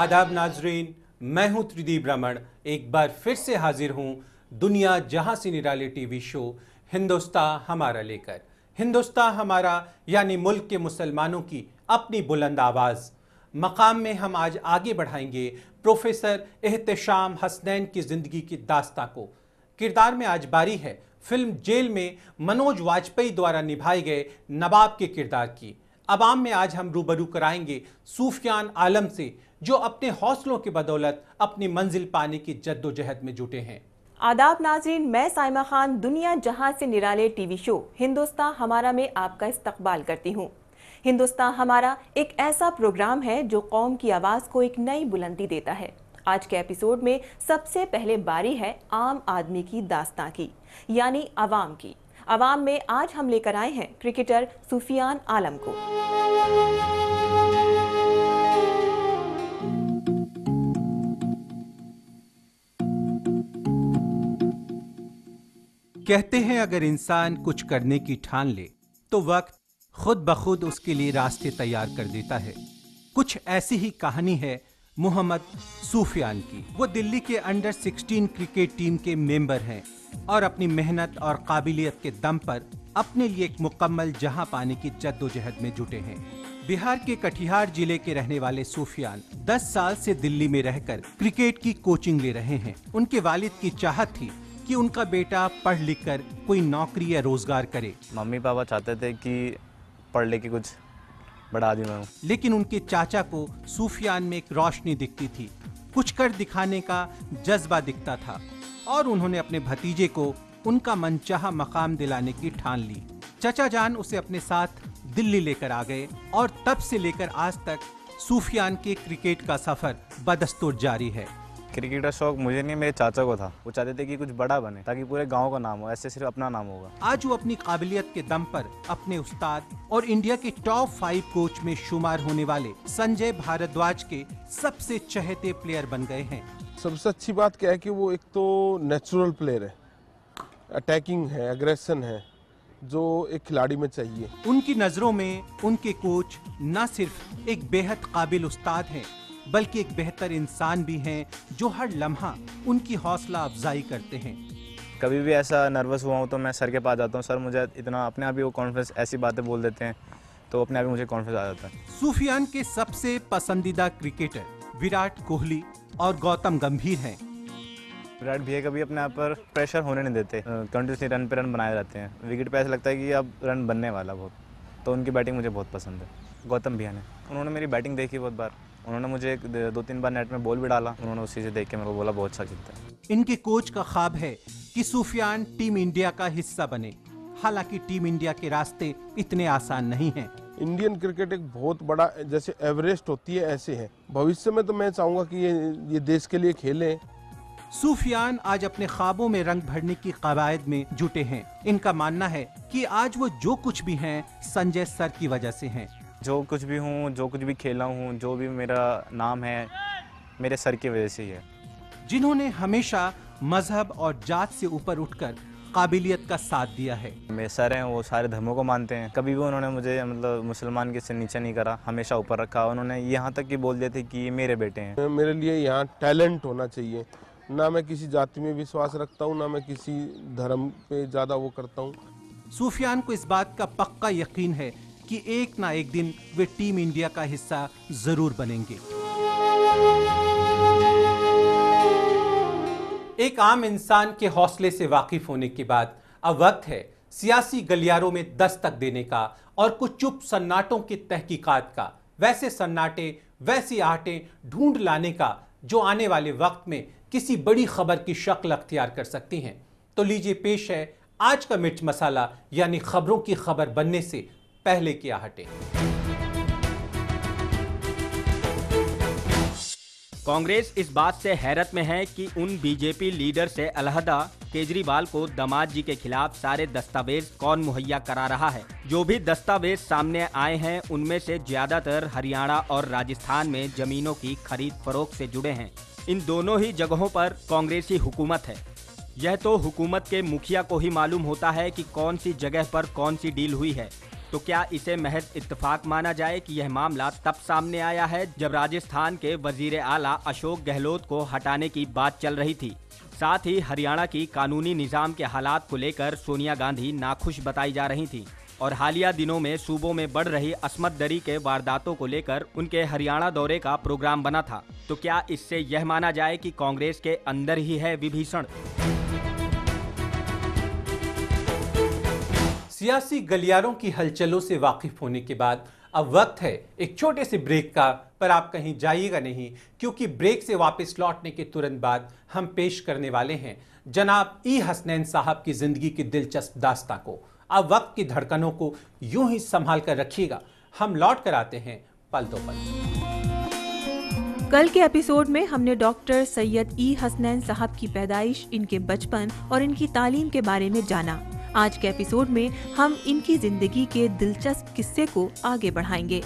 आदाब नाजरीन, मैं हूं त्रिदीप रमण। एक बार फिर से हाजिर हूं दुनिया जहां से निराले टीवी शो हिंदुस्तान हमारा लेकर। हिंदुस्तान हमारा यानी मुल्क के मुसलमानों की अपनी बुलंद आवाज़ मकाम में हम आज आगे बढ़ाएंगे प्रोफेसर एहतेशाम हसनैन की ज़िंदगी की दास्तां को। किरदार में आज बारी है फिल्म जेल में मनोज वाजपेयी द्वारा निभाए गए नवाब के किरदार की। अवाम में आज हम रूबरू कराएंगे सूफियान आलम से, जो अपने हौसलों की बदौलत अपनी मंजिल पाने की जद्दोजहद में जुटे हैं। आदाब नाज़रीन, मैं साइमा खान दुनिया जहां से निराले टीवी शो हिंदुस्तान हमारा में आपका इस्तकबाल करती हूं। हिंदुस्तान हमारा एक ऐसा प्रोग्राम है जो कौम की आवाज़ को एक नई बुलंदी देता है। आज के एपिसोड में सबसे पहले बारी है आम आदमी की दास्तां की, यानी अवाम की। अवाम में आज हम लेकर आए हैं क्रिकेटर सूफियान आलम को। कहते हैं अगर इंसान कुछ करने की ठान ले तो वक्त खुद ब खुद उसके लिए रास्ते तैयार कर देता है। कुछ ऐसी ही कहानी है मोहम्मद सूफियान की। वो दिल्ली के अंडर 16 क्रिकेट टीम के मेंबर हैं और अपनी मेहनत और काबिलियत के दम पर अपने लिए एक मुकम्मल जहां पाने की जद्दोजहद में जुटे हैं। बिहार के कटिहार जिले के रहने वाले सूफियान 10 साल से दिल्ली में रहकर क्रिकेट की कोचिंग ले रहे हैं। उनके वालिद की चाहत थी कि उनका बेटा पढ़ लिख कर कोई नौकरी या रोजगार करे। मम्मी पापा चाहते थे कि पढ़ लिख के कुछ बड़ा आदमी बनूं। लेकिन उनके चाचा को सूफियान में एक रोशनी दिखती थी, कुछ कर दिखाने का जज्बा दिखता था और उन्होंने अपने भतीजे को उनका मनचाहा मकाम दिलाने की ठान ली। चाचा जान उसे अपने साथ दिल्ली लेकर आ गए और तब से लेकर आज तक सूफियान के क्रिकेट का सफर बदस्तूर जारी है। क्रिकेट का शौक मुझे नहीं, मेरे चाचा को था। वो चाहते थे कि कुछ बड़ा बने ताकि पूरे गांव का नाम हो, ऐसे सिर्फ अपना नाम होगा। आज वो अपनी काबिलियत के दम पर अपने उस्ताद और इंडिया के टॉप 5 कोच में शुमार होने वाले संजय भारद्वाज के सबसे चहेते प्लेयर बन गए हैं। सबसे अच्छी बात क्या है कि वो एक तो नेचुरल प्लेयर है, अटैकिंग है, एग्रेशन है, जो एक खिलाड़ी में चाहिए। उनकी नजरों में उनके कोच न सिर्फ एक बेहद काबिल उस्ताद हैं, बल्कि एक बेहतर इंसान भी हैं जो हर लम्हा उनकी हौसला अफजाई करते हैं। कभी भी ऐसा नर्वस हुआ हूँ तो मैं सर के पास जाता हूँ, सर मुझे इतना अपने आप ही वो कॉन्फिडेंस, ऐसी बातें बोल देते हैं तो अपने आप ही मुझे कॉन्फिडेंस आ जाता है। सूफियान के सबसे पसंदीदा क्रिकेटर विराट कोहली और गौतम गंभीर हैं। विराट भैया कभी अपने आप पर प्रेशर होने नहीं देते, कंटिन्यूसली रन पे रन बनाए रहते हैं। विकेट पे ऐसा लगता है कि अब रन बनने वाला बहुत, तो उनकी बैटिंग मुझे बहुत पसंद है। गौतम भैया ने, उन्होंने मेरी बैटिंग देखी बहुत बार, उन्होंने मुझे 2-3 बार नेट में बॉल भी डाला, उन्होंने उसी से देख के मेरे को बोला बहुत अच्छा खेलता है। इनके कोच का ख्वाब है कि सूफियान टीम इंडिया का हिस्सा बने। हालांकि टीम इंडिया के रास्ते इतने आसान नहीं हैं। इंडियन क्रिकेट एक बहुत बड़ा, जैसे एवरेस्ट होती है ऐसे है। भविष्य में तो मैं चाहूँगा कि ये देश के लिए खेलें। सूफियान आज अपने ख्वाबों में रंग भरने की कवायद में जुटे हैं। इनका मानना है कि आज वो जो कुछ भी हैं संजय सर की वजह से हैं। जो कुछ भी हूँ, जो कुछ भी खेला हूँ, जो भी मेरा नाम है, मेरे सर की वजह से ही है, जिन्होंने हमेशा मजहब और जात से ऊपर उठकर काबिलियत का साथ दिया है। मेरे सर हैं, वो सारे धर्मों को मानते हैं। कभी भी उन्होंने मुझे मतलब मुसलमान के से नीचे नहीं करा, हमेशा ऊपर रखा। उन्होंने यहाँ तक कि बोल दिए थे कि ये मेरे बेटे हैं। मेरे लिए यहाँ टैलेंट होना चाहिए। ना मैं किसी जाति में विश्वास रखता हूँ, ना मैं किसी धर्म पे ज़्यादा वो करता हूँ। सूफियान को इस बात का पक्का यकीन है कि एक ना एक दिन वे टीम इंडिया का हिस्सा जरूर बनेंगे। एक आम इंसान के हौसले से वाकिफ होने के बाद अब वक्त है सियासी गलियारों में दस्तक देने का और कुछ चुप सन्नाटों की तहकीकात का। वैसे सन्नाटे, वैसी आहटें ढूंढ लाने का जो आने वाले वक्त में किसी बड़ी खबर की शक्ल अख्तियार कर सकती हैं। तो लीजिए पेश है आज का मिर्च मसाला, यानी खबरों की खबर बनने से पहले की आहटें। कांग्रेस इस बात से हैरत में है कि उन बीजेपी लीडर से अलहदा केजरीवाल को दामाद जी के खिलाफ सारे दस्तावेज कौन मुहैया करा रहा है। जो भी दस्तावेज सामने आए हैं उनमें से ज्यादातर हरियाणा और राजस्थान में जमीनों की खरीद फरोख्त से जुड़े हैं। इन दोनों ही जगहों पर कांग्रेसी हुकूमत है। यह तो हुकूमत के मुखिया को ही मालूम होता है कि कौन सी जगह पर कौन सी डील हुई है। तो क्या इसे महज इत्तेफाक माना जाए कि यह मामला तब सामने आया है जब राजस्थान के वजीर आला अशोक गहलोत को हटाने की बात चल रही थी। साथ ही हरियाणा की कानूनी निजाम के हालात को लेकर सोनिया गांधी नाखुश बताई जा रही थी और हालिया दिनों में सूबों में बढ़ रही अस्मत दरी के वारदातों को लेकर उनके हरियाणा दौरे का प्रोग्राम बना था। तो क्या इससे यह माना जाए कि कांग्रेस के अंदर ही है विभीषण? सियासी गलियारों की हलचलों से वाकिफ होने के बाद अब वक्त है एक छोटे से ब्रेक का, पर आप कहीं जाइएगा नहीं, क्योंकि ब्रेक से वापस लौटने के तुरंत बाद हम पेश करने वाले हैं जनाब ई हसनैन साहब की जिंदगी की दिलचस्प दास्तां को। अब वक्त की धड़कनों को यूं ही संभाल कर रखिएगा, हम लौट कर आते हैं पल दो पल। कल के एपिसोड में हमने डॉक्टर सैयद ई हसनैन साहब की पैदाइश, इनके बचपन और इनकी तालीम के बारे में जाना। आज के एपिसोड में हम इनकी जिंदगी के दिलचस्प किस्से को आगे बढ़ाएंगे।